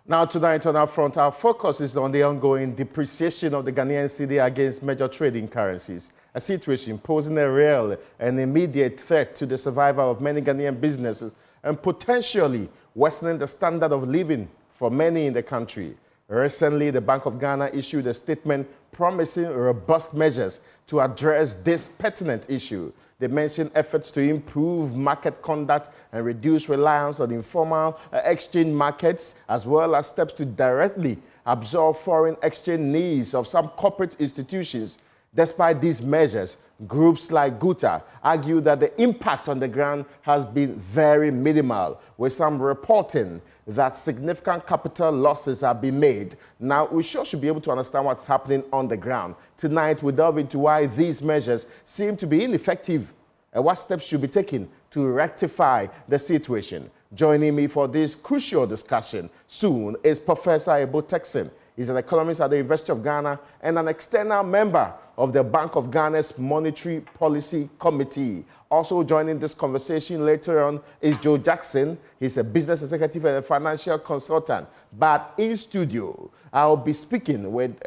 Now tonight on our front, our focus is on the ongoing depreciation of the Ghanaian cedi against major trading currencies, a situation posing a real and immediate threat to the survival of many Ghanaian businesses and potentially worsening the standard of living for many in the country. Recently, the Bank of Ghana issued a statement promising robust measures to address this pertinent issue. They mentioned efforts to improve market conduct and reduce reliance on informal exchange markets, as well as steps to directly absorb foreign exchange needs of some corporate institutions. Despite these measures, groups like GUTA argue that the impact on the ground has been very minimal, with some reporting that significant capital losses have been made. Now, we sure should be able to understand what's happening on the ground. Tonight, we delve into why these measures seem to be ineffective and what steps should be taken to rectify the situation. Joining me for this crucial discussion soon is Professor Ebo Texan. He's an economist at the University of Ghana and an external member of the Bank of Ghana's Monetary Policy Committee. Also joining this conversation later on is Joe Jackson. He's a business executive and a financial consultant. But in studio, I'll be speaking with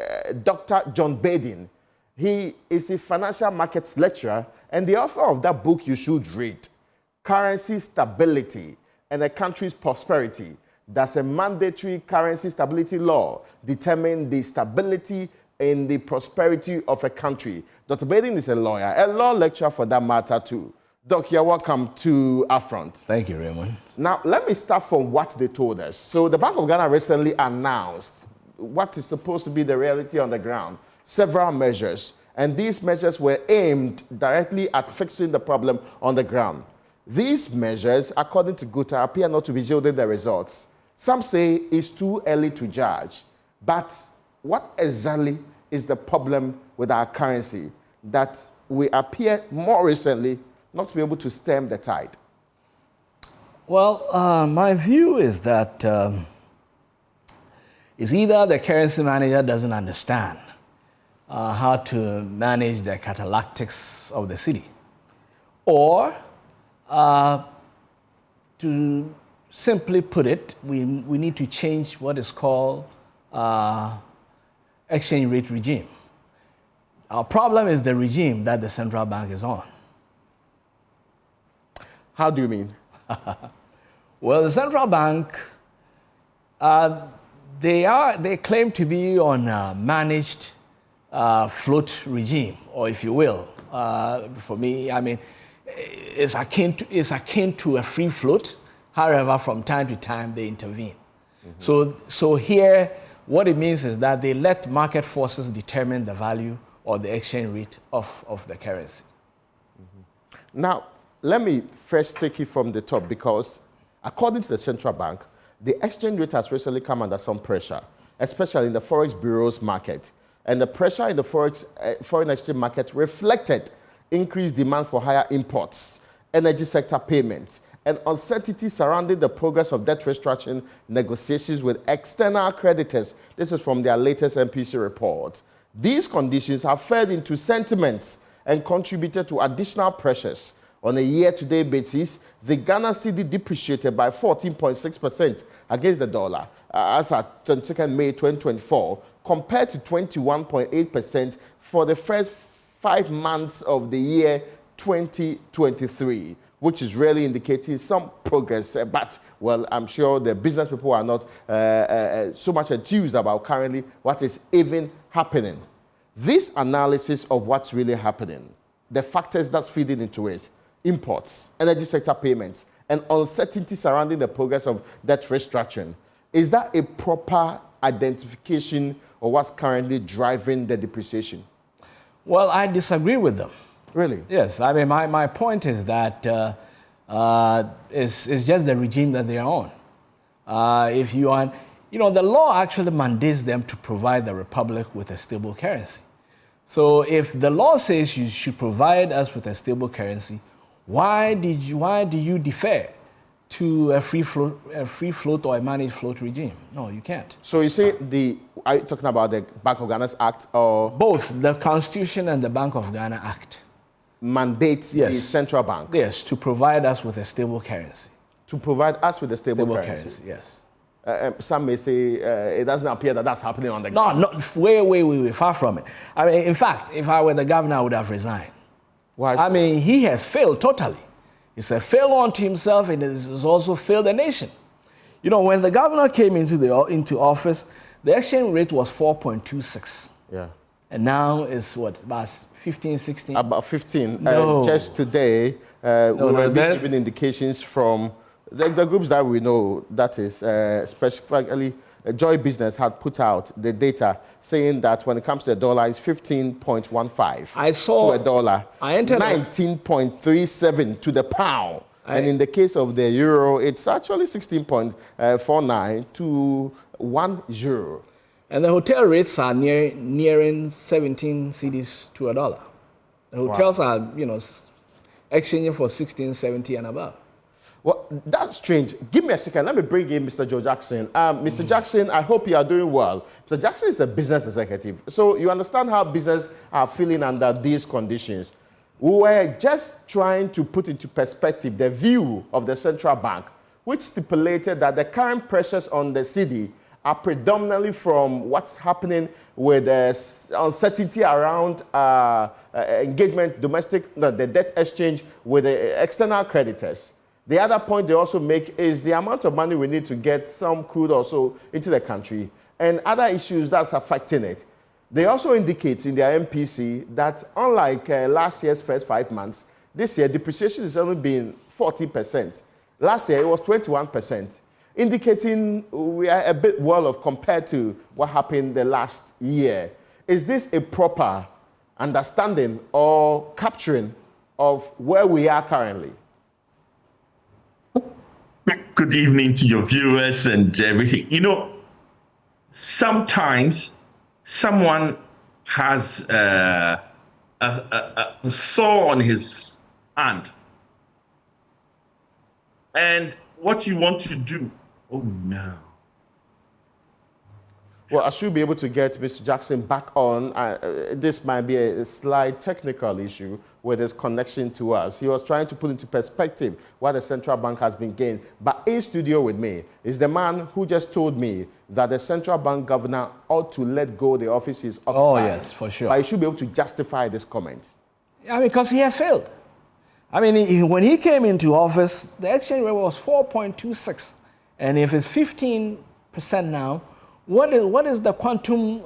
Dr. John Baden. He is a financial markets lecturer and the author of that book you should read, Currency Stability and a Country's Prosperity. That's a mandatory currency stability law determining the stability and the prosperity of a country. Dr. Baden is a lawyer, a law lecturer for that matter too. Doc, you're welcome to UPFront. Thank you, Raymond. Now, let me start from what they told us. So the Bank of Ghana recently announced what is supposed to be the reality on the ground, several measures, and these measures were aimed directly at fixing the problem on the ground. These measures, according to GUTA, appear not to be yielding the results. Some say it's too early to judge. But what exactly is the problem with our currency that we appear more recently not to be able to stem the tide? Well, my view is that it's either the currency manager doesn't understand how to manage the catalactics of the city, or to simply put it, we need to change what is called exchange rate regime. Our problem is the regime that the central bank is on. How do you mean? Well, the central bank, they claim to be on a managed float regime, or if you will. For me, I mean, it's akin to a free float. However, from time to time, they intervene. Mm-hmm. So here, what it means is that they let market forces determine the value or the exchange rate of the currency. Mm-hmm. Now, let me first take it from the top, because according to the central bank, the exchange rate has recently come under some pressure, especially in the Forex Bureau's market. And the pressure in the foreign exchange market reflected increased demand for higher imports, energy sector payments, and uncertainty surrounding the progress of debt restructuring negotiations with external creditors. This is from their latest MPC report. These conditions have fed into sentiments and contributed to additional pressures. On a year-to-date basis, the Ghana cedi depreciated by 14.6% against the dollar as at 22nd May 2024, compared to 21.8% for the first 5 months of the year 2023, which is really indicating some progress. But, well, I'm sure the business people are not so much enthused about currently what is even happening. This analysis of what's really happening, the factors that's feeding into it, imports, energy sector payments, and uncertainty surrounding the progress of debt restructuring, is that a proper identification of what's currently driving the depreciation? Well, I disagree with them. Really? Yes. I mean, my point is that it's just the regime that they are on. If you are, the law actually mandates them to provide the republic with a stable currency. So if the law says you should provide us with a stable currency, why do you defer to a free float or a managed float regime? No, you can't. So you say are you talking about the Bank of Ghana's Act, or both the Constitution and the Bank of Ghana Act mandates the central bank? Yes, to provide us with a stable currency. To provide us with a stable currency. Yes. some may say it doesn't appear that that's happening on the No, ground. not way, far from it. I mean, in fact, if I were the governor, I would have resigned. Why? I mean, he has failed totally. He's a failure unto himself, and he's also failed the nation. You know, when the governor came into office, the exchange rate was 4.26. Yeah. And now it's what, about 15, 16? About 15. No. Just today, we were given indications from the groups that we know, that is specifically Joy Business had put out the data saying that when it comes to the dollar, it's 15.15 I saw, to a dollar, I entered 19.37 to the pound. And in the case of the euro, it's actually 16.49 to 1 euro. And the hotel rates are nearing 17 cedis to a dollar. The hotels are, you know, exchanging for 16, 70 and above. Well, that's strange. Give me a second. Let me bring in Mr. Joe Jackson. Mr. Jackson, I hope you are doing well. Mr. Jackson is a business executive. So you understand how business are feeling under these conditions. We were just trying to put into perspective the view of the central bank, which stipulated that the current pressures on the cedi are predominantly from what's happening with the uncertainty around engagement, the debt exchange with the external creditors. The other point they also make is the amount of money we need to get some crude also into the country and other issues that's affecting it. They also indicate in their MPC that unlike last year's first 5 months, this year depreciation has only been 40%. Last year it was 21%, indicating we are a bit well off compared to what happened the last year. Is this a proper understanding or capturing of where we are currently? Good evening to your viewers and everything. You know, sometimes someone has a sore on his hand, and what you want to do, oh no. Well, I should be able to get Mr. Jackson back on. This might be a slight technical issue with his connection to us. He was trying to put into perspective what the central bank has been gained. But in studio with me is the man who just told me that the central bank governor ought to let go the office he's occupying. Oh, yes, for sure. But he should be able to justify this comment. I mean, because he has failed. I mean, when he came into office, the exchange rate was 4.26. And if it's 15% now, what is the quantum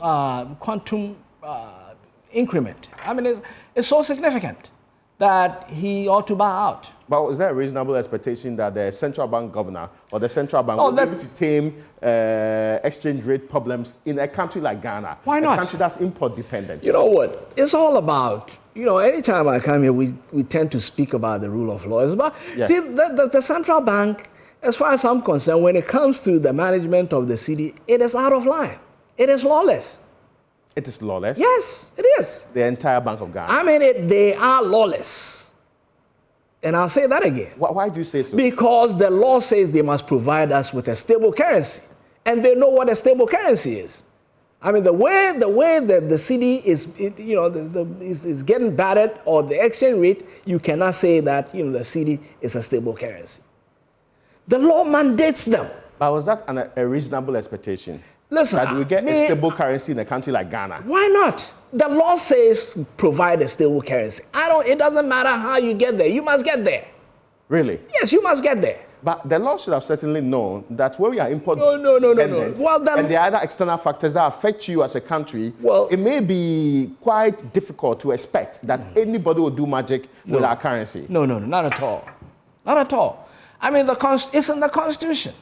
increment? I mean, it's so significant that he ought to bow out. But is there a reasonable expectation that the central bank governor or the central bank will be able to tame exchange rate problems in a country like Ghana? Why not? A country that's import dependent. You know what? It's all about, you know, anytime I come here, we tend to speak about the rule of law. It's about, see, the central bank, as far as I'm concerned, when it comes to the management of the cedi, it is out of line. It is lawless. It is lawless? Yes, it is. The entire Bank of Ghana? I mean, they are lawless. And I'll say that again. Why do you say so? Because the law says they must provide us with a stable currency. And they know what a stable currency is. I mean, the way the cedi is, you know, is getting battered, or the exchange rate, you cannot say that, you know, the cedi is a stable currency. The law mandates them. But was that a reasonable expectation? Listen, that we get a stable currency in a country like Ghana? Why not? The law says provide a stable currency. It doesn't matter how you get there. You must get there. Really? Yes, you must get there. But the law should have certainly known that when we are import dependent, well, then, and there are other external factors that affect you as a country, well, it may be quite difficult to expect that anybody will do magic with our currency. No, not at all. Not at all. I mean, it's in the Constitution.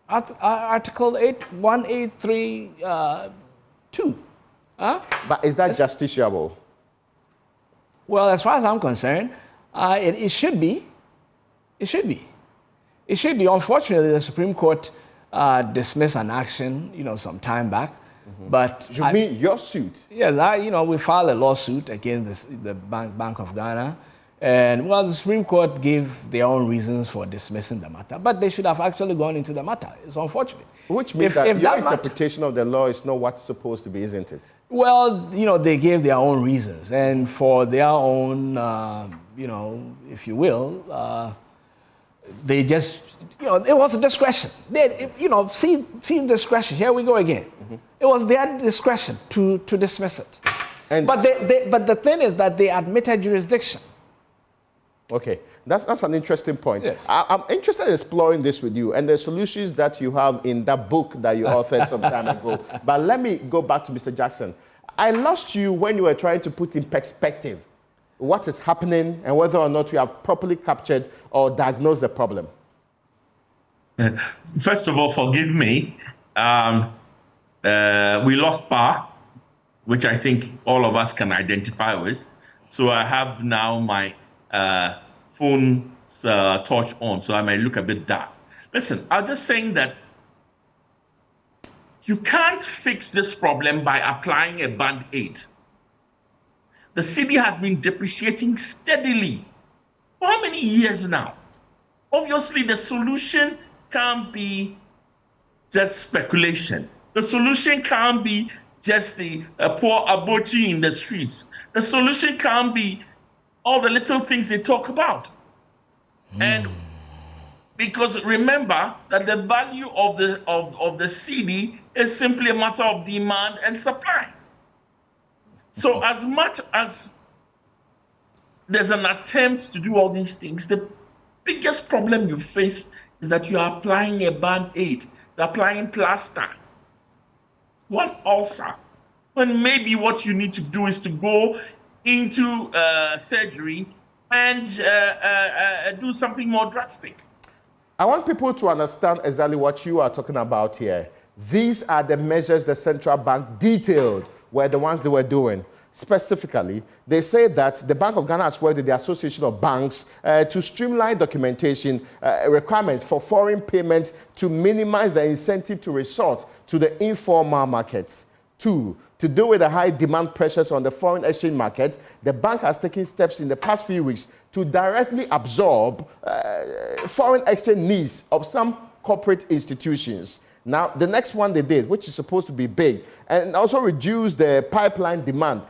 Article 1832. But is that justiciable? Well, as far as I'm concerned, it should be. It should be. It should be. Unfortunately, the Supreme Court dismissed an action, you know, some time back. But you mean your suit? Yes, we filed a lawsuit against the Bank of Ghana. And, well, the Supreme Court gave their own reasons for dismissing the matter, but they should have actually gone into the matter. It's unfortunate. Which means that your interpretation of the law is not what's supposed to be, isn't it? Well, you know, they gave their own reasons, and for their own, you know, if you will, They just, it was a discretion. They, see discretion. Here we go again. It was their discretion to dismiss it. But the thing is that they admitted jurisdiction. Okay, that's an interesting point. Yes. I'm interested in exploring this with you and the solutions that you have in that book that you authored some time ago. But let me go back to Mr. Jackson. I lost you when you were trying to put in perspective what is happening and whether or not you have properly captured or diagnosed the problem. First of all, forgive me. We lost power, which I think all of us can identify with. So I have now my phone's torch on, so I may look a bit dark. Listen, I'm just saying that you can't fix this problem by applying a band-aid. The cedi has been depreciating steadily for how many years now? Obviously, the solution can't be just speculation. The solution can't be just the poor abochi in the streets. The solution can't be all the little things they talk about. And because remember that the value of the cedi is simply a matter of demand and supply. So as much as there's an attempt to do all these things, the biggest problem you face is that you are applying a band-aid, you're applying plaster, one ulcer, when maybe what you need to do is to go into surgery and do something more drastic. I want people to understand exactly what you are talking about here. These are the measures the central bank detailed were the ones they were doing. Specifically, they say that the Bank of Ghana has worked with the Association of Banks to streamline documentation requirements for foreign payments to minimize the incentive to resort to the informal markets. 2, to deal with the high demand pressures on the foreign exchange market, the bank has taken steps in the past few weeks to directly absorb foreign exchange needs of some corporate institutions. Now, the next one they did, which is supposed to be big, and also reduce the pipeline demand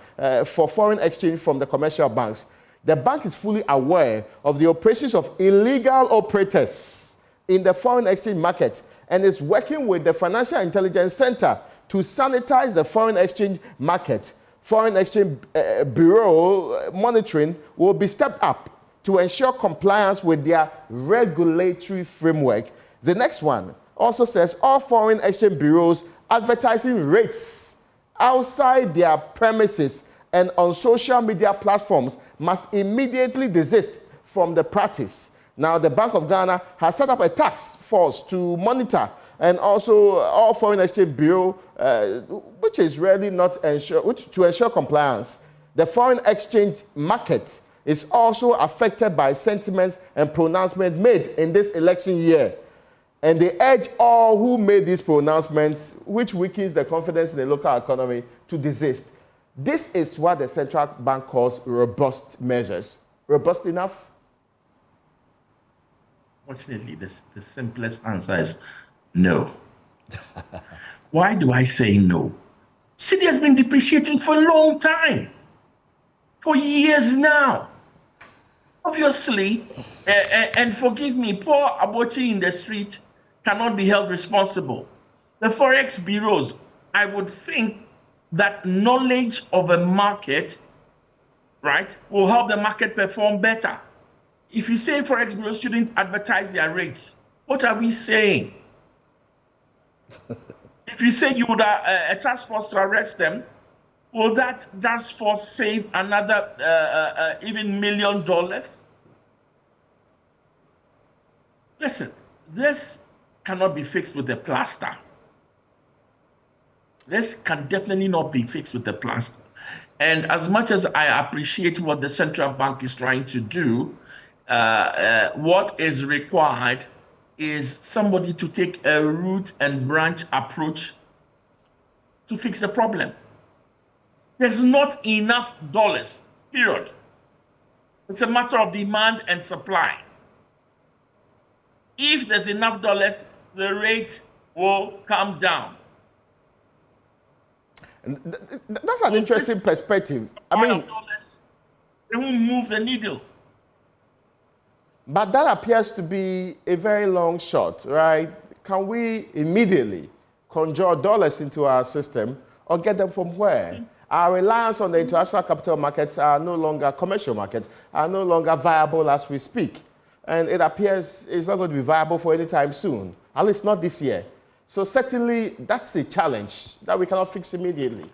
for foreign exchange from the commercial banks. The bank is fully aware of the operations of illegal operators in the foreign exchange market and is working with the Financial Intelligence Center to sanitize the foreign exchange market. Foreign Exchange Bureau monitoring will be stepped up to ensure compliance with their regulatory framework. The next one also says all foreign exchange bureaus advertising rates outside their premises and on social media platforms must immediately desist from the practice. Now, the Bank of Ghana has set up a task force to monitor and also all foreign exchange bureau, which is really not to ensure compliance. The foreign exchange market is also affected by sentiments and pronouncements made in this election year. And they urge all who made these pronouncements, which weakens the confidence in the local economy, to desist. This is what the central bank calls robust measures. Robust enough? Fortunately, the simplest answer is no. Why do I say no? Cedi has been depreciating for a long time, for years now. Obviously, and forgive me, poor abochi in the street cannot be held responsible. The forex bureaus, I would think that knowledge of a market, right, will help the market perform better. If you say forex bureaus shouldn't advertise their rates, what are we saying? If you say you would a task force to arrest them, will that task force save another even $1 million? Listen, this cannot be fixed with a plaster. This can definitely not be fixed with a plaster. And as much as I appreciate what the central bank is trying to do, what is required is somebody to take a root and branch approach to fix the problem. There's not enough dollars, period. It's a matter of demand and supply. If there's enough dollars, the rate will come down. That's an interesting perspective. I mean, dollars, they won't move the needle. But that appears to be a very long shot, right? Can we immediately conjure dollars into our system or get them from where? Our reliance on the international capital markets are no longer commercial markets, are no longer viable as we speak. And it appears it's not going to be viable for any time soon, at least not this year. So certainly that's a challenge that we cannot fix immediately.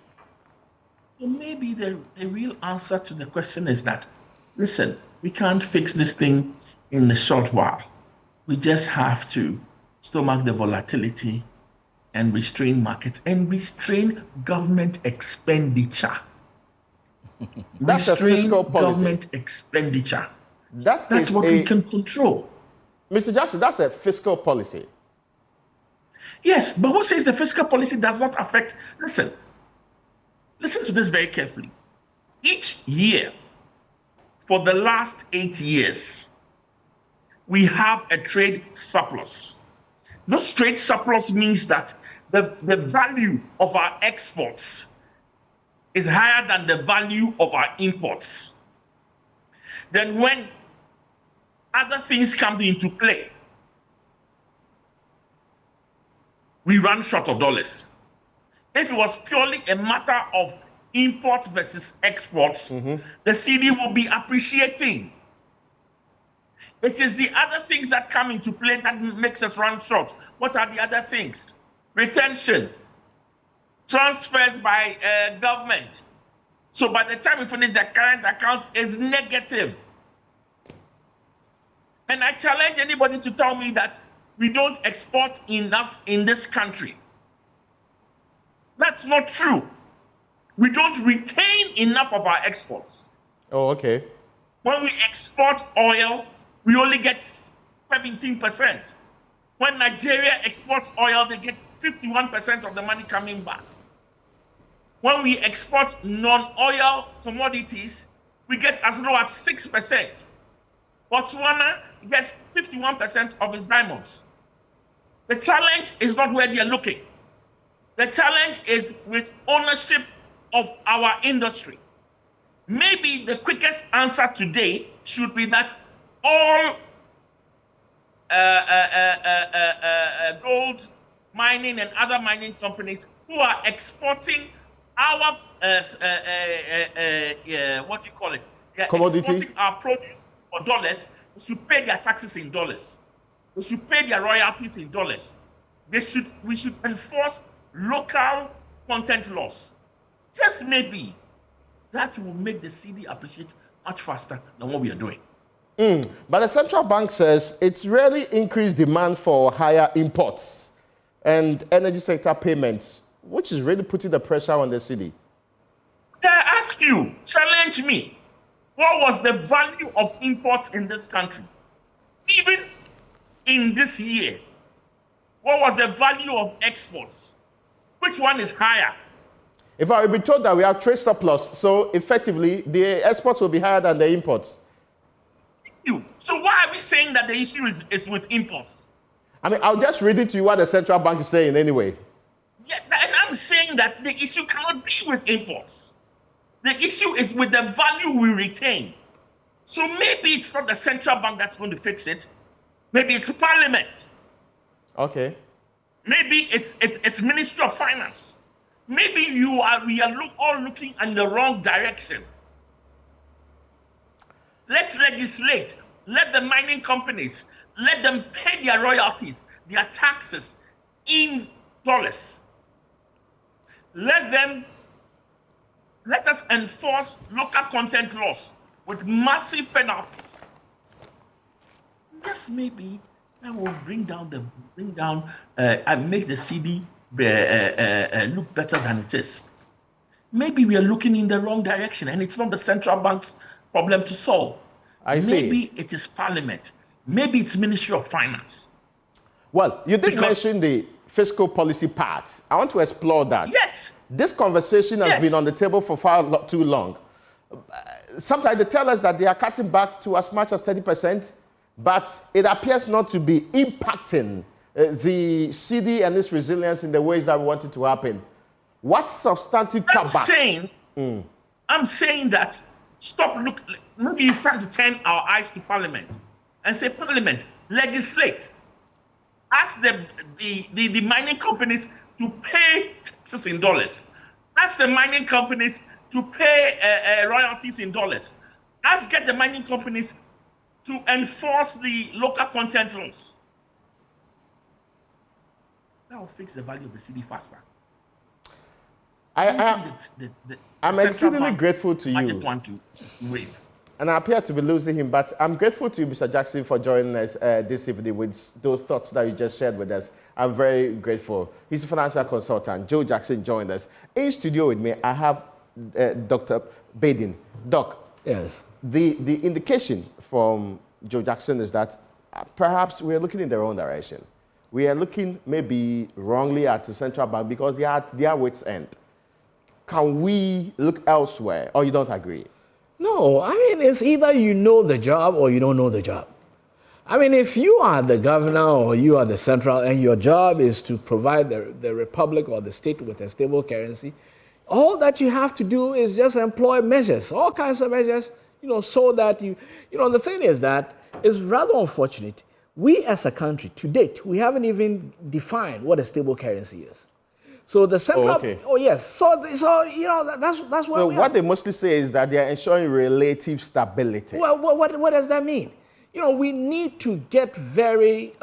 So maybe the real answer to the question is that, listen, we can't fix this thing in a short while. We just have to stomach the volatility and restrain markets and restrain government expenditure. That's a fiscal policy. Government expenditure. That's what we can control. Mr. Jackson, that's a fiscal policy. Yes, but who says the fiscal policy does not affect? Listen to this very carefully. Each year, for the last 8 years, we have a trade surplus. This trade surplus means that the value of our exports is higher than the value of our imports. Then when other things come into play, we run short of dollars. If it was purely a matter of import versus exports, the cedi will be appreciating. It is the other things that come into play that makes us run short. What are the other things? Retention, transfers by government. So by the time we finish, the current account is negative. And I challenge anybody to tell me that we don't export enough in this country. That's not true. We don't retain enough of our exports. Oh, okay. When we export oil, we only get 17%. When Nigeria exports oil, they get 51% of the money coming back. When we export non-oil commodities, we get as low as 6%. Botswana gets 51% of its diamonds. The challenge is not where they're looking. The challenge is with ownership of our industry. Maybe the quickest answer today should be that all gold mining and other mining companies who are exporting our what do you call it? They're commodity, exporting our produce for dollars. They should pay their taxes in dollars. They should pay their royalties in dollars. We should enforce local content laws. Just maybe that will make the cedi appreciate much faster than what we are doing. But the central bank says it's really increased demand for higher imports and energy sector payments, which is really putting the pressure on the cedi. I ask you, challenge me. What was the value of imports in this country? Even in this year, what was the value of exports? Which one is higher? If I will be told that we have trade surplus, so effectively the exports will be higher than the imports. So why are we saying that the issue is with imports? I mean, I'll just read it to you what the central bank is saying anyway. Yeah, and I'm saying that the issue cannot be with imports. The issue is with the value we retain. So maybe it's not the central bank that's going to fix it. Maybe it's Parliament. Okay. Maybe it's Ministry of Finance. Maybe we are all looking in the wrong direction. Let's legislate. Let the mining companies, let them pay their royalties, their taxes in dollars. Let us enforce local content laws with massive penalties. Yes, maybe that will bring down and make the cedi look better than it is. Maybe we are looking in the wrong direction, and it's not the central bank's problem to solve. I see. Maybe it is Parliament. Maybe it's Ministry of Finance. Well, you did mention the fiscal policy part. I want to explore that. Yes. This conversation has been on the table for far too long. Sometimes they tell us that they are cutting back to as much as 30%, but it appears not to be impacting the cedi and its resilience in the ways that we want it to happen. What substantive cutback? I'm saying that maybe it's time to turn our eyes to Parliament. and say, Parliament, legislate. Ask the mining companies to pay taxes in dollars. Ask the mining companies to pay royalties in dollars. Get the mining companies to enforce the local content laws. That will fix the value of the cedi faster. I'm exceedingly grateful to you. Want to waive. And I appear to be losing him, but I'm grateful to you, Mr. Jackson, for joining us this evening with those thoughts that you just shared with us. I'm very grateful. He's a financial consultant. Joe Jackson joined us. In studio with me, I have Dr. Baden. Doc, yes. The indication from Joe Jackson is that perhaps we are looking in the wrong direction. We are looking maybe wrongly at the central bank because they are at their wits' end. Can we look elsewhere, or you don't agree? No, I mean, it's either you know the job or you don't know the job. I mean, if you are the governor or you are the central and your job is to provide the republic or the state with a stable currency, all that you have to do is just employ measures, all kinds of measures, so that the thing is that it's rather unfortunate. We as a country, to date, we haven't even defined what a stable currency is. So the central, yes. So that's what. So what they mostly say is that they are ensuring relative stability. Well, what does that mean? We need to get very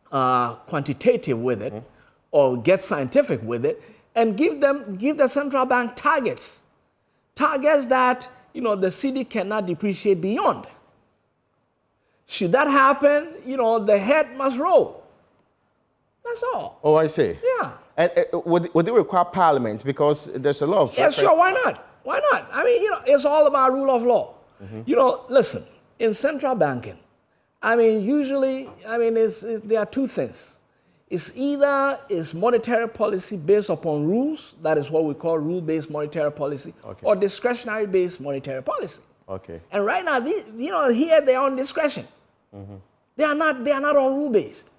quantitative with it, or get scientific with it, and give the central bank targets that the cedi cannot depreciate beyond. Should that happen, the head must roll. That's all. Oh, I see. Yeah. And would it require Parliament? Because there's a lot of... Yeah, sure, why not? Why not? I mean, it's all about rule of law. Listen, in central banking, I mean, usually, there are two things. It's either monetary policy based upon rules, that is what we call rule-based monetary policy, or discretionary-based monetary policy. Okay. And right now, here they are on discretion. They are not on rule-based.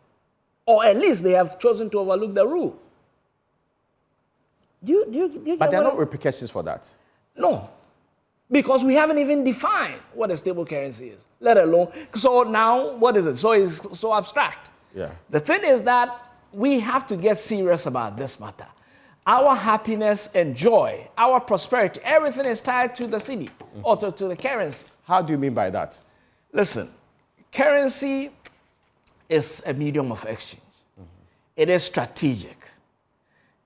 Or at least they have chosen to overlook the rule. But there are no repercussions for that. No. Because we haven't even defined what a stable currency is, let alone. So now, what is it? So it's so abstract. Yeah. The thing is that we have to get serious about this matter. Our happiness and joy, our prosperity, everything is tied to the cedi or to the currency. How do you mean by that? Listen, currency is a medium of exchange. It is strategic.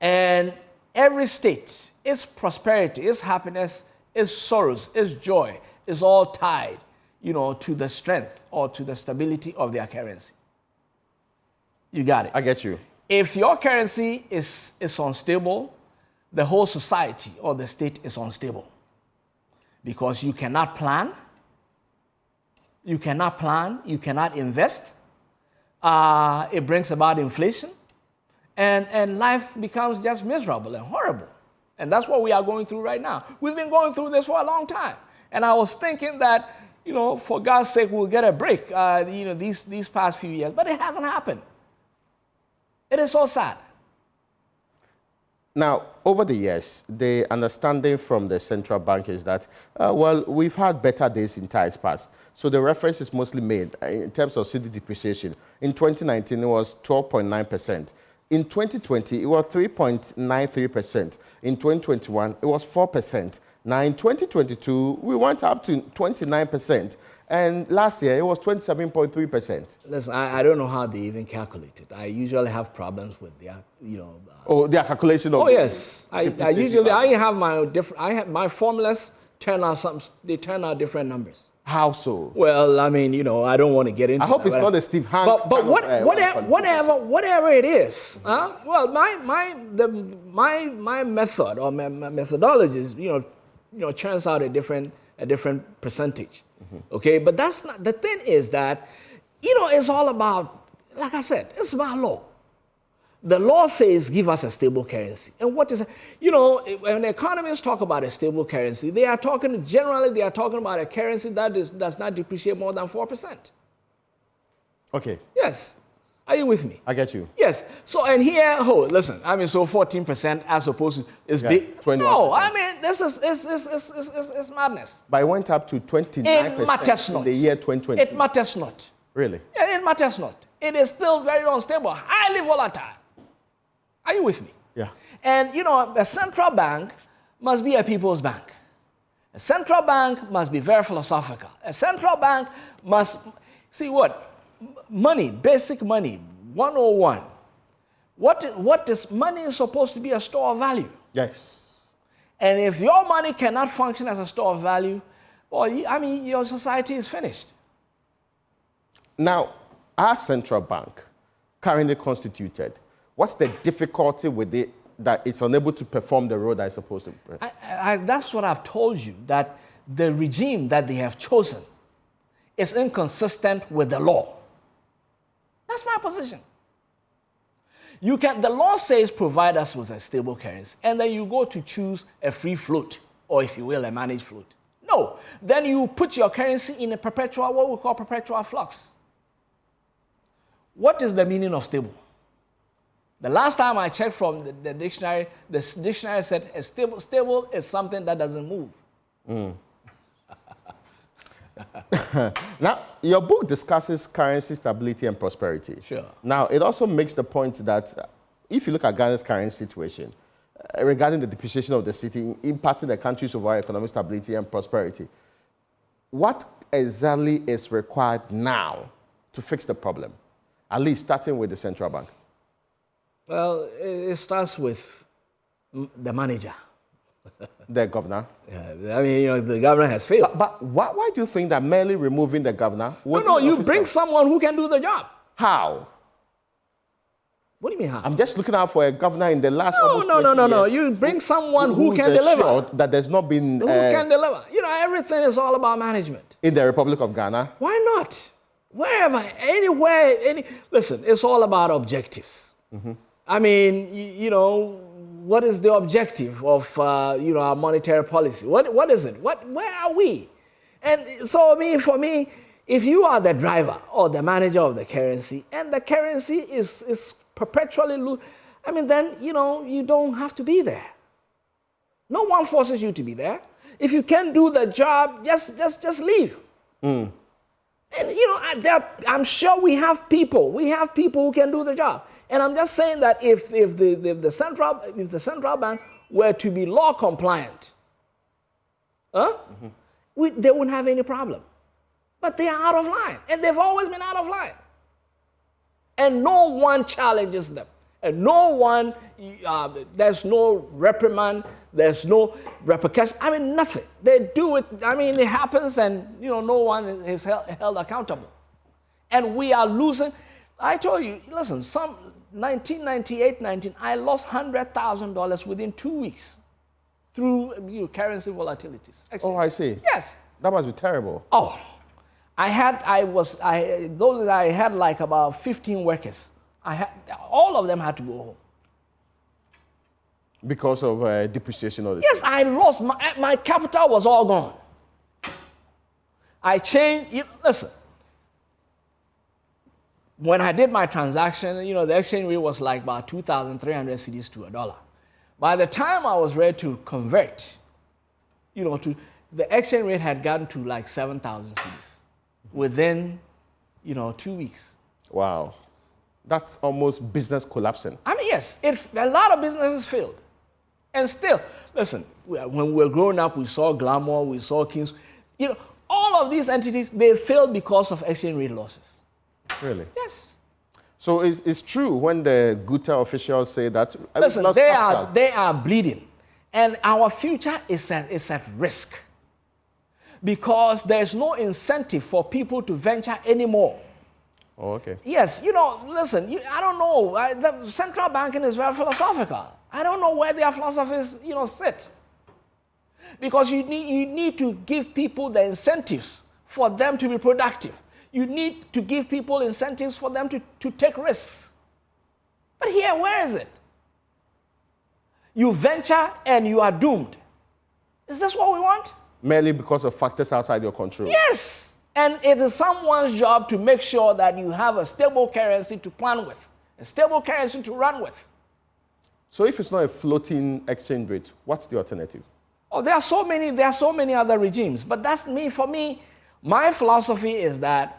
And every state, its prosperity, its happiness, its sorrows, its joy is all tied, to the strength or to the stability of their currency. You got it. I get you. If your currency is unstable, the whole society or the state is unstable. Because you cannot plan, you cannot invest. It brings about inflation. And life becomes just miserable and horrible. And that's what we are going through right now. We've been going through this for a long time. And I was thinking that, for God's sake, we'll get a break, these past few years. But it hasn't happened. It is so sad. Now, over the years, the understanding from the central bank is that, we've had better days in times past. So the reference is mostly made in terms of cedi depreciation. In 2019, it was 12.9%. In 2020, it was 3.93%. In 2021, it was 4%. Now, in 2022, we went up to 29%. And last year, it was 27.3%. Listen, I don't know how they even calculate it. I usually have problems with their, their calculation of... Oh, yes. I have my formulas turn out different numbers. How so? Well, I don't want to get into. I hope it's not a Steve Hank. But whatever it is, well, my method or my methodologies, churns out a different percentage. Okay, but that's not the thing. Is that it's all about, like I said, it's about law. The law says give us a stable currency. And what is, when economists talk about a stable currency, they are talking about a currency that does not depreciate more than 4%. Okay. Yes. Are you with me? I get you. Yes. So, and here, listen, I mean, so 14% as opposed to, is big. 21%. No, I mean, this is madness. But it went up to 29% in the year 2020. It matters not. Really? Yeah, it matters not. It is still very unstable, highly volatile. Are you with me? Yeah. And, you know, a central bank must be a people's bank. A central bank must be very philosophical. A central bank must, see what? Money, basic money, 101. What is money is supposed to be a store of value. Yes. And if your money cannot function as a store of value, well, I mean, your society is finished. Now, our central bank, currently constituted, what's the difficulty with it that it's unable to perform the role that it's supposed to perform? That's what I've told you, that the regime that they have chosen is inconsistent with the law. That's my position. The law says provide us with a stable currency, and then you go to choose a free float, or if you will, a managed float. No, then you put your currency in a perpetual, what we call perpetual flux. What is the meaning of stable? The last time I checked from the dictionary said a stable is something that doesn't move. Now, your book discusses currency stability and prosperity. Sure. Now, it also makes the point that if you look at Ghana's current situation, regarding the depreciation of the city impacting the country's overall economic stability and prosperity, what exactly is required now to fix the problem? At least starting with the central bank. Well, it starts with the manager. The governor. Yeah, I mean, you know, the governor has failed. But why do you think that merely removing the governor... No, you bring someone who can do the job. How? What do you mean how? I'm just looking out for a governor in the last almost 20 years. No. You bring someone who can deliver. That there's not been... Who can deliver. You know, everything is all about management. In the Republic of Ghana? Why not? Wherever, anywhere, listen, it's all about objectives. Mm-hmm. I mean, you know, what is the objective of, you know, our monetary policy? What is it? Where are we? And so, I mean, for me, if you are the driver or the manager of the currency, and the currency is perpetually I mean, then, you know, you don't have to be there. No one forces you to be there. If you can't do the job, just leave. Mm. And, you know, I'm sure we have people who can do the job. And I'm just saying that if the central bank were to be law compliant, they wouldn't have any problem. But they are out of line, and they've always been out of line. And no one challenges them, and no one, there's no reprimand, there's no repercussion. I mean, nothing. They do it. I mean, it happens, and you know, no one is held accountable. And we are losing. I told you, listen, 1998-19, I lost $100,000 within 2 weeks through currency volatilities. Actually. Oh, I see. Yes. That must be terrible. Oh, I had like about 15 workers. All of them had to go home. Because of depreciation of the Yes, I lost, my capital was all gone. I changed, listen. When I did my transaction, you know, the exchange rate was like about 2,300 cedis to $1. By the time I was ready to convert, you know, the exchange rate had gotten to like 7,000 cedis within, you know, 2 weeks. Wow. That's almost business collapsing. I mean, yes, a lot of businesses failed. And still, listen, when we were growing up, we saw Glamour, we saw Kings. You know, all of these entities, they failed because of exchange rate losses. Really? Yes. So it's true when the Guta officials say that. Listen, they are bleeding. And our future is at risk. Because there's no incentive for people to venture anymore. Oh, okay. Yes, you know, listen, I don't know. The central banking is very philosophical. I don't know where their philosophies, you know, sit. Because you need to give people the incentives for them to be productive. You need to give people incentives for them to take risks. But here, where is it? You venture and you are doomed. Is this what we want? Merely because of factors outside your control. Yes. And it is someone's job to make sure that you have a stable currency to plan with, a stable currency to run with. So if it's not a floating exchange rate, what's the alternative? Oh, there are so many other regimes. But that's me. For me, my philosophy is that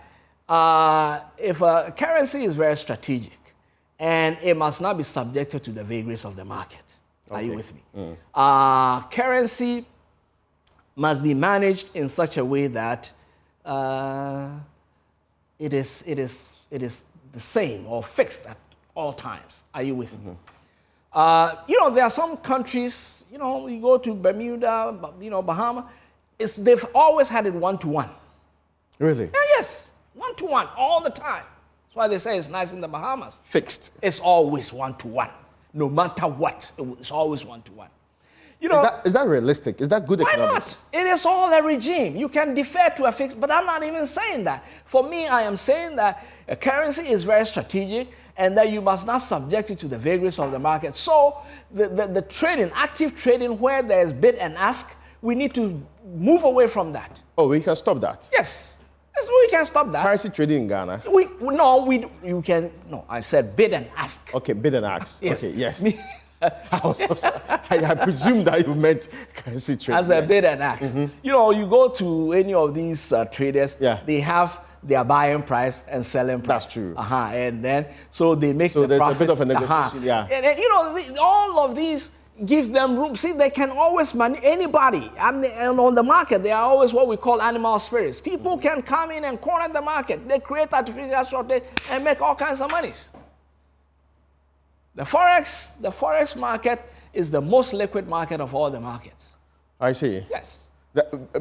if a currency is very strategic and it must not be subjected to the vagaries of the market. Are you with me? Currency must be managed in such a way that it is the same or fixed at all times. Are you with me? There are some countries, you go to Bermuda, Bahamas, they've always had it 1-to-1. Really? Yeah, yes, 1-to-1 all the time. That's why they say it's nice in the Bahamas. Fixed. It's always 1-to-1. No matter what, it's always 1-to-1. Is that realistic? Is that good economics? Why not? It is all a regime. You can defer to a fixed, but I'm not even saying that. For me, I am saying that a currency is very strategic and that you must not subject it to the vagaries of the market. So the trading, active trading where there's bid and ask, we need to move away from that. Oh, we can stop that? Yes. Yes, we can stop that. Currency trading in Ghana? I said bid and ask. Okay, bid and ask. Yes. Okay, yes. I presume that you meant currency trading. As a bid and ask. You go to any of these traders, they have their buying price and selling price. That's true. And then, so they make the there's profits. A bit of a negotiation, yeah. And all of these gives them room. See, they can always anybody. And on the market, they are always what we call animal spirits. People can come in and corner the market. They create artificial shortage and make all kinds of monies. The forex market is the most liquid market of all the markets. I see. Yes.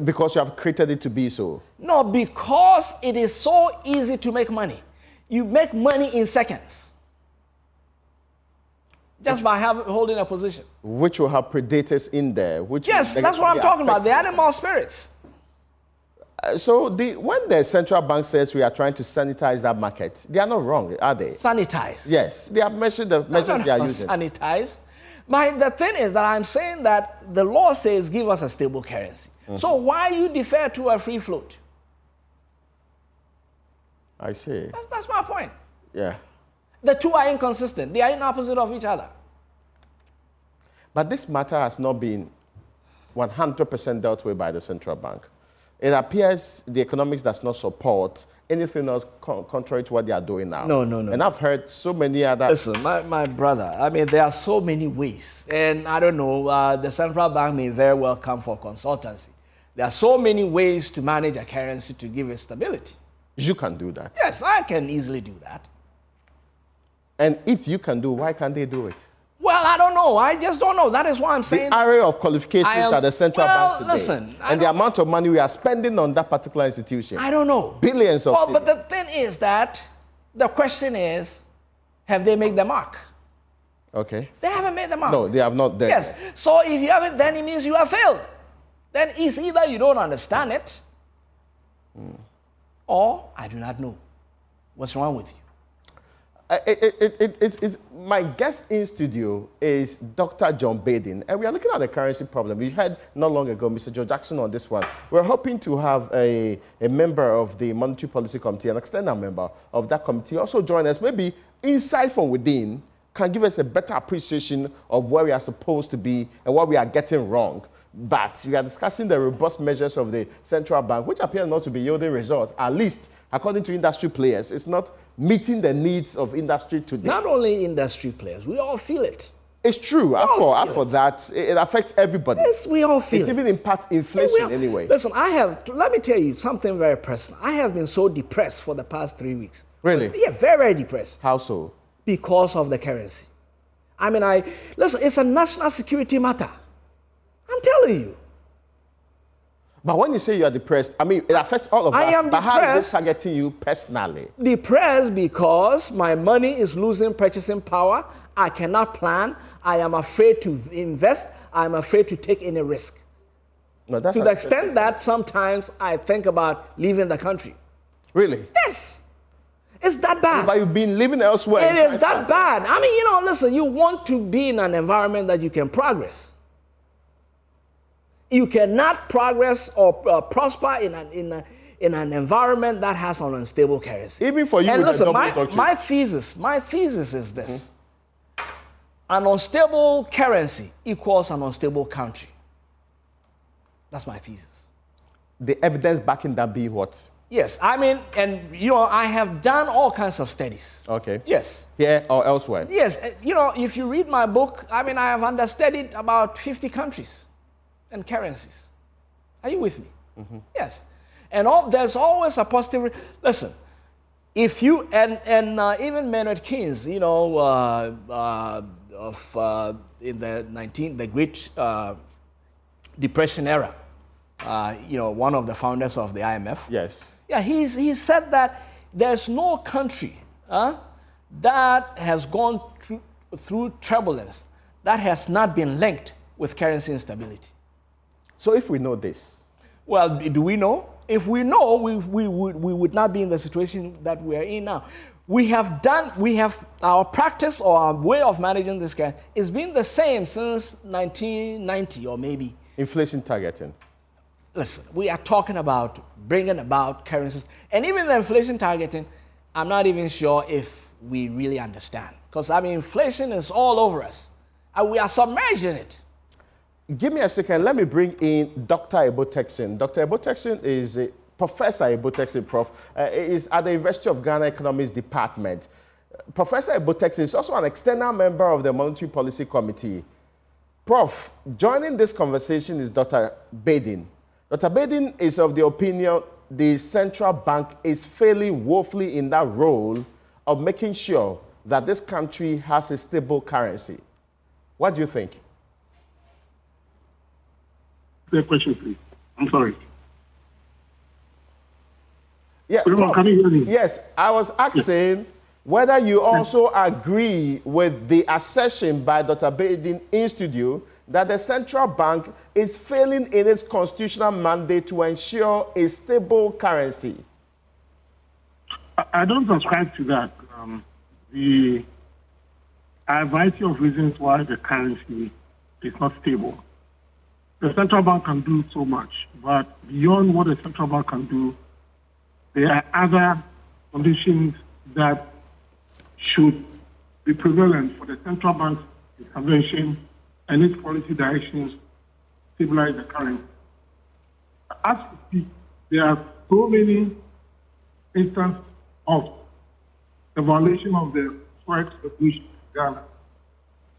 Because you have created it to be so? No, because it is so easy to make money. You make money in seconds. Just by holding a position. Which will have predators in there. Yes, that's what I'm talking about, the animal spirits. So when the central bank says we are trying to sanitize that market, they are not wrong, are they? Sanitize? Yes, they have measured the measures they are using. Sanitize. The thing is that I'm saying that the law says give us a stable currency. So why you defer to a free float? I see. That's my point. Yeah. The two are inconsistent. They are in opposite of each other. But this matter has not been 100% dealt with by the central bank. It appears the economics does not support anything else contrary to what they are doing now. No. And I've heard so many other... Listen, my brother, there are so many ways. And I don't know, the central bank may very well come for consultancy. There are so many ways to manage a currency to give it stability. You can do that? Yes, I can easily do that. And if you can do, why can't they do it? Well, I don't know. I just don't know. That is why I'm saying... The array of qualifications at the central bank today. Listen, and the amount of money we are spending on that particular institution. I don't know. Billions of But the thing is that the question is, have they made the mark? Okay. They haven't made the mark. No, they have not done Yes. it. So if you haven't, then it means you have failed. Then it's either you don't understand it, or I do not know. What's wrong with you? My guest in studio is Dr. John Baden, and we are looking at the currency problem. We had not long ago Mr. Joe Jackson on this one. We're hoping to have a member of the Monetary Policy Committee, an external member of that committee, also join us. Maybe insight from within can give us a better appreciation of where we are supposed to be and what we are getting wrong. But we are discussing the robust measures of the central bank, which appear not to be yielding results, at least according to industry players. It's not meeting the needs of industry today. Not only industry players, we all feel it. It's true. For that, it affects everybody. Yes, we all feel it. It even impacts inflation anyway. Listen, let me tell you something very personal. I have been so depressed for the past 3 weeks. Really? Yeah, very, very depressed. How so? Because of the currency. Listen, it's a national security matter. I'm telling you. But when you say you are depressed, it affects all of us. I am but depressed. How is it targeting you personally? Depressed because my money is losing purchasing power. I cannot plan. I am afraid to invest. I'm afraid to take any risk. No, that's to the extent that sometimes I think about leaving the country. Really? Yes. It's that bad. But you've been living elsewhere. It is that bad. Listen, you want to be in an environment that you can progress. You cannot progress or prosper in in an environment that has an unstable currency. Even for you, and with listen, the my thesis is this. An unstable currency equals an unstable country. That's my thesis. The evidence backing that being what? Yes, I mean, and you know, I have done all kinds of studies. Okay. Yes. Here or elsewhere? Yes, you know, if you read my book, I mean, I have understudied about 50 countries and currencies. Are you with me? Yes. And there's always a positive. Listen, if you and even Maynard Keynes, you know, in the Great Depression era, you know, one of the founders of the IMF. Yes. Yeah, he said that there's no country that has gone through turbulence that has not been linked with currency instability. So if we know this, well, do we know? If we know, we would not be in the situation that we are in now. We have our practice or our way of managing this kind has been the same since 1990 or maybe. Inflation targeting. Listen, we are talking about bringing about currencies. And even the inflation targeting, I'm not even sure if we really understand. Because, I mean, inflation is all over us. And we are submerged in it. Give me a second. Let me bring in Dr. Ebo-Texin. Dr. Ebo-Texin is Professor Ebo-Texin, Prof. Is at the University of Ghana Economics Department. Professor Ebo-Texin is also an external member of the Monetary Policy Committee. Prof, joining this conversation is Dr. Baden. Dr. Baden is of the opinion the central bank is failing woefully in that role of making sure that this country has a stable currency. What do you think? The question, please. I'm sorry. Yeah, Prof, can you hear me? Yes, I was asking whether you also agree with the assertion by Dr. Baden in studio that the central bank is failing in its constitutional mandate to ensure a stable currency. I don't subscribe to that. There are a variety of reasons why the currency is not stable. The central bank can do so much, but beyond what the central bank can do, there are other conditions that should be prevalent for the central bank's intervention and its policy directions to stabilize the currency. As we speak, there are so many instances of the violation of the forex regulation in Ghana.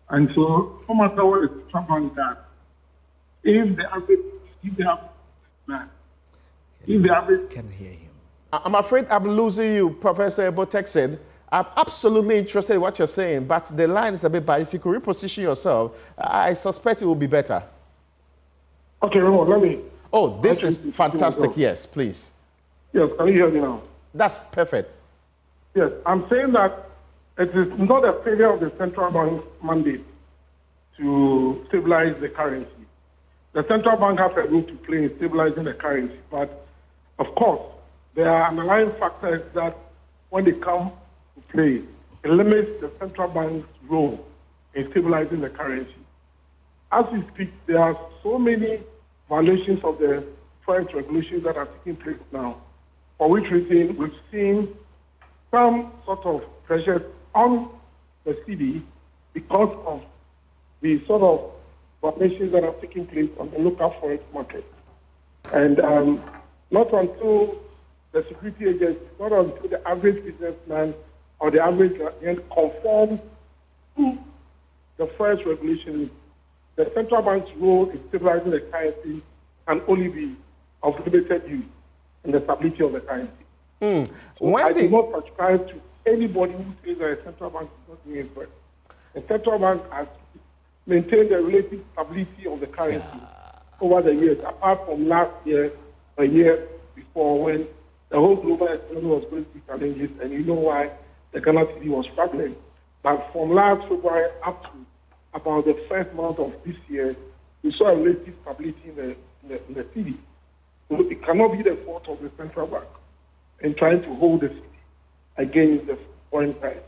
And so, no matter what the central bank does, if the average Can hear him. I'm afraid I'm losing you, Professor Ebo-Texin. I'm absolutely interested in what you're saying, but the line is a bit bad. If you could reposition yourself, I suspect it will be better. Okay, Ramon, let me. Oh, this is fantastic. Yes, please. Yes, can you hear me now? That's perfect. Yes, I'm saying that it is not a failure of the central bank's mandate to stabilize the currency. The central bank has a role to play in stabilizing the currency, but of course, there are underlying factors that, when they come to play, it limits the central bank's role in stabilizing the currency. As we speak, there are so many violations of the forex regulations that are taking place now, for which reason we've seen some sort of pressure on the cedi because of the sort of violations that are taking place on the local forex market. And not until the security agency, not until the average businessman or the average client conforms to the forex regulations, the central bank's role in stabilizing the currency can only be of limited use in the stability of the currency. So I do not subscribe to anybody who says that the central bank is not doing it. The central bank has maintained the relative stability of the currency over the years, apart from last year, a year before, when the whole global economy was going through challenges, and you know why the Ghana cedi was struggling. But from last February up to about the first month of this year, we saw a relative stability in the cedi. So it cannot be the fault of the central bank in trying to hold the cedi against the foreign price.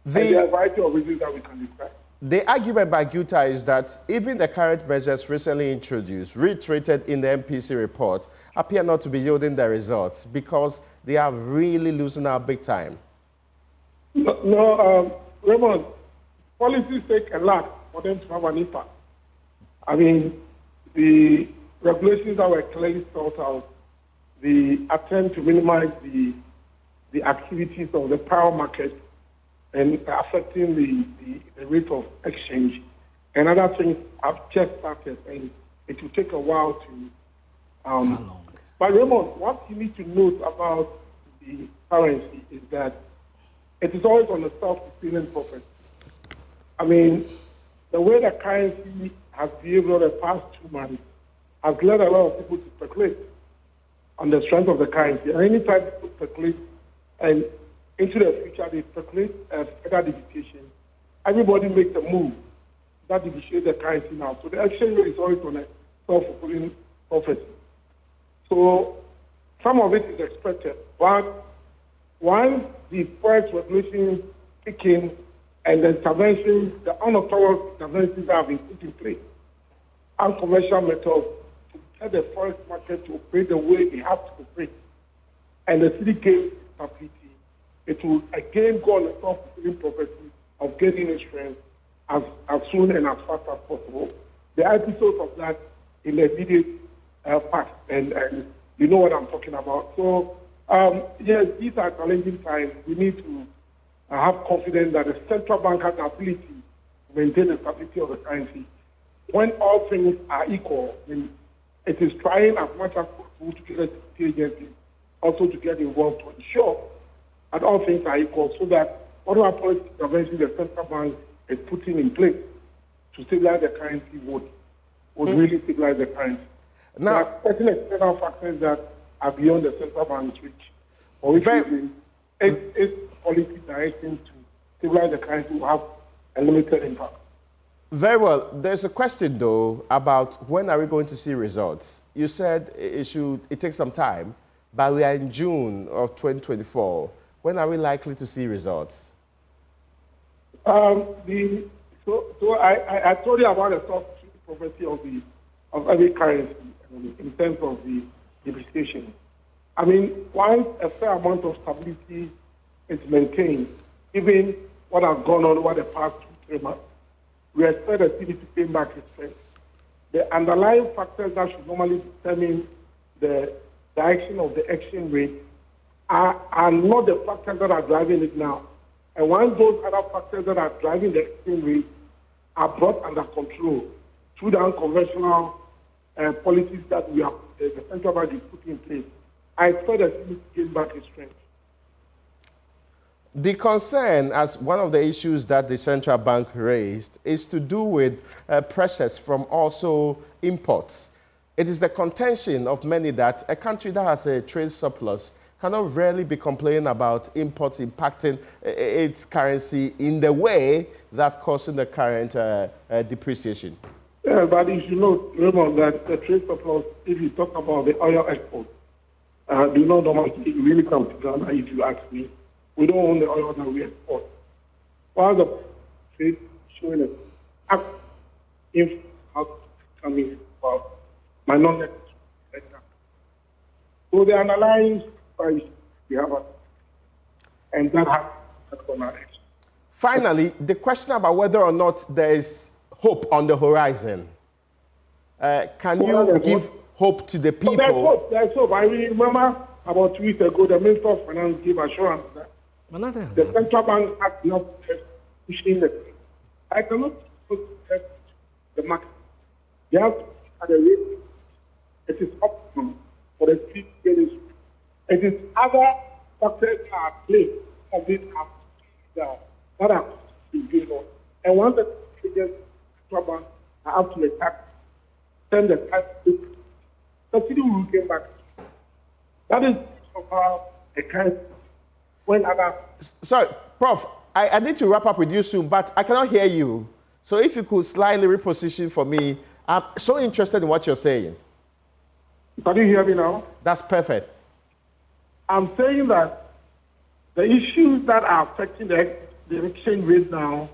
There are a variety of reasons that we can describe. The argument by Guta is that even the current measures recently introduced, reiterated in the MPC report, appear not to be yielding the results because they are really losing out big time. No, Raymond, policies take a lot for them to have an impact. I mean, the regulations that were clearly thought out, the attempt to minimize the activities of the power market and affecting the rate of exchange, and other things have just started, and it will take a while to. How long? But Raymond, what you need to note about the currency is that it is always on a self-fulfilling prophecy. I mean, the way the currency has behaved over the past 2 months has led a lot of people to speculate on the strength of the currency. And anytime people speculate and into the future, they speculate further depreciation. Everybody makes a move that depreciates the currency now. So the exchange rate is always on a self-fulfilling prophecy. So some of it is expected, but once the forex regulation kick in and the interventions, the unauthorized interventions that have been put in place, unconventional methods to get the forex market to operate the way it has to operate, and the city gains stability, it will again go on the self-fulfilling prophecy of getting its strength as soon and as fast as possible. The episodes of that in the immediate past, and you know what I'm talking about. So, yes, these are challenging times. We need to have confidence that the central bank has the ability to maintain the stability of the currency. When all things are equal, then it is trying as much as possible to get the agencies also to get involved to ensure that all things are equal, so that whatever policy intervention the central bank is putting in place to stabilize the currency would really stabilize the currency. Now, there are certain external factors that are beyond the central bank's reach, or which its policy direction to stabilize the currency will have a limited impact. Very well. There's a question, though, about when are we going to see results? You said it takes some time, but we are in June of 2024. When are we likely to see results? So I told you about the soft prophecy of every currency in terms of the depreciation. I mean, once a fair amount of stability is maintained, even what has gone on over the past 2-3 months, we expect the city to pay back its strength. The underlying factors that should normally determine the direction of the exchange rate are not the factors that are driving it now. And once those other factors that are driving the exchange rate are brought under control through the unconventional policies that we have, the central bank is putting in place, I expect the city to gain back its strength. The concern, as one of the issues that the central bank raised, is to do with pressures from also imports. It is the contention of many that a country that has a trade surplus cannot really be complaining about imports impacting its currency in the way that causing the current depreciation. Yeah, but you should know, Raymond, that the trade surplus, if you talk about the oil export, do not normally really come to Ghana, if you ask me. We don't own the oil that we export. While the trade showing an if coming about minority sector. So the underlying price we have, and that has gone ahead. Finally, the question about whether or not there is hope on the horizon. Can you give hope to the people? There's hope. I remember about 2 weeks ago, the Minister of Finance gave assurance that the central bank has not pushing the. I cannot put the market. They have to at a rate. It is optimum for the street getting. It is other factors that are played of this that are going on. And once the central bank have to attack, send the tax, the city will get back. That is how a kind when other. Sorry, Prof, I need to wrap up with you soon, but I cannot hear you. So if you could slightly reposition for me, I'm so interested in what you're saying. Can you hear me now? That's perfect. I'm saying that the issues that are affecting the exchange rate now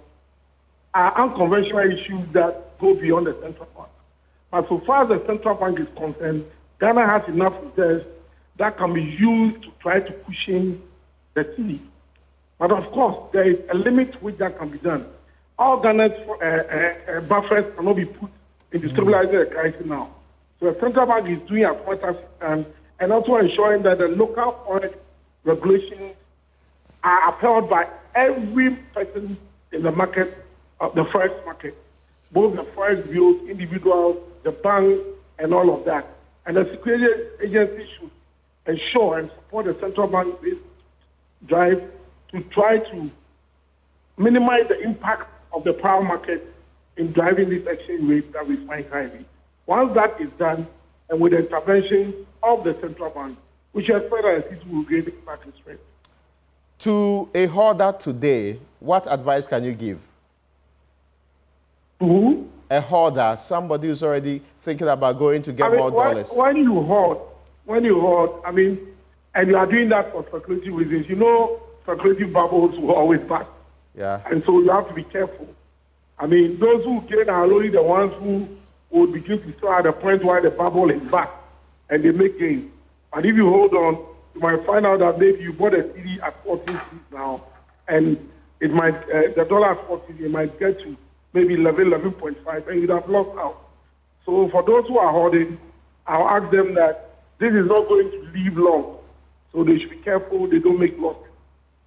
are unconventional issues that go beyond the central bank. But so far as the central bank is concerned, Ghana has enough reserves that can be used to try to cushion the cedi. But of course, there is a limit to which that can be done. All Ghana's buffers cannot be put into stabilizing the currency now. So the central bank is doing as much as it can, and also ensuring that the local forex regulations are upheld by every person in the market, the forex market, both the forex bureaus, individuals, the banks, and all of that. And the security agency should ensure and support the central bank this drive to try to minimize the impact of the power market in driving this exchange rate that we find currently. Once that is done, and with the intervention of the central bank, we should expect that the cedi will gain back its strength. To a hoarder today, what advice can you give? To who? A hoarder, somebody who's already thinking about going to get more dollars. When you hoard, and you are doing that for speculative reasons, you know speculative bubbles will always burst. Yeah. And so you have to be careful. Those who gain are only the ones who will begin to sell at the point where the bubble is back and they make gains. And if you hold on, you might find out that maybe you bought a cedi at 14 cents now, and it might the dollar at 14, it might get to maybe 11.5, and you'd have lost out. So for those who are hoarding, I'll ask them that this is not going to live long. So they should be careful they don't make losses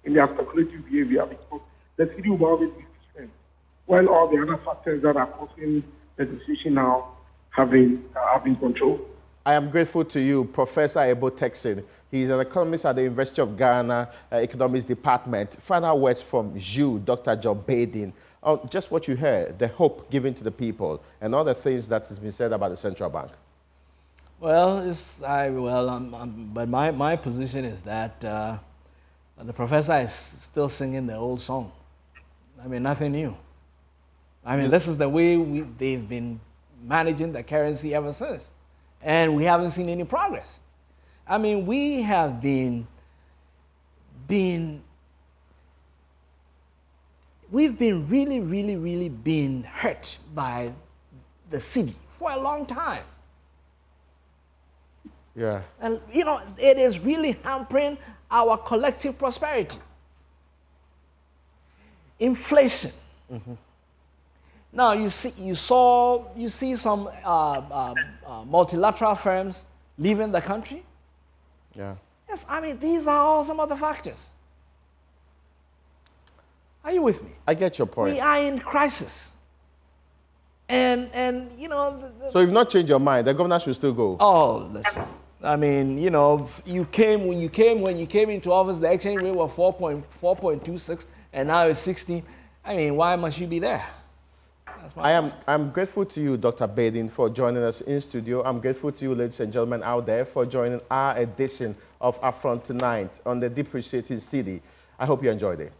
in their speculative behavior, because the cedi will always be strength, while all the other factors that are causing the decision now have been controlled. I am grateful to you, Professor Ebo Texin. He's an economist at the University of Ghana Economics Department. Final words from you, Dr. John Badin. Just what you heard, the hope given to the people, and all the things that has been said about the central bank. Well, but my position is that the professor is still singing the old song. Nothing new. This is the way they've been managing the currency ever since, and we haven't seen any progress. We have we've been really been hurt by the cedi for a long time. Yeah. And, it is really hampering our collective prosperity. Inflation. Mm-hmm. Now, you see some multilateral firms leaving the country. Yeah. Yes, these are all some of the factors. Are you with me? I get your point. We are in crisis. And so you've not changed your mind. The governor should still go. Oh, listen. When you came into office, the exchange rate was 4.26, and now it's 16. Why must you be there? I'm grateful to you, Dr. Badin, for joining us in studio. I'm grateful to you, ladies and gentlemen out there, for joining our edition of UPFront tonight on the depreciating cedi. I hope you enjoyed it.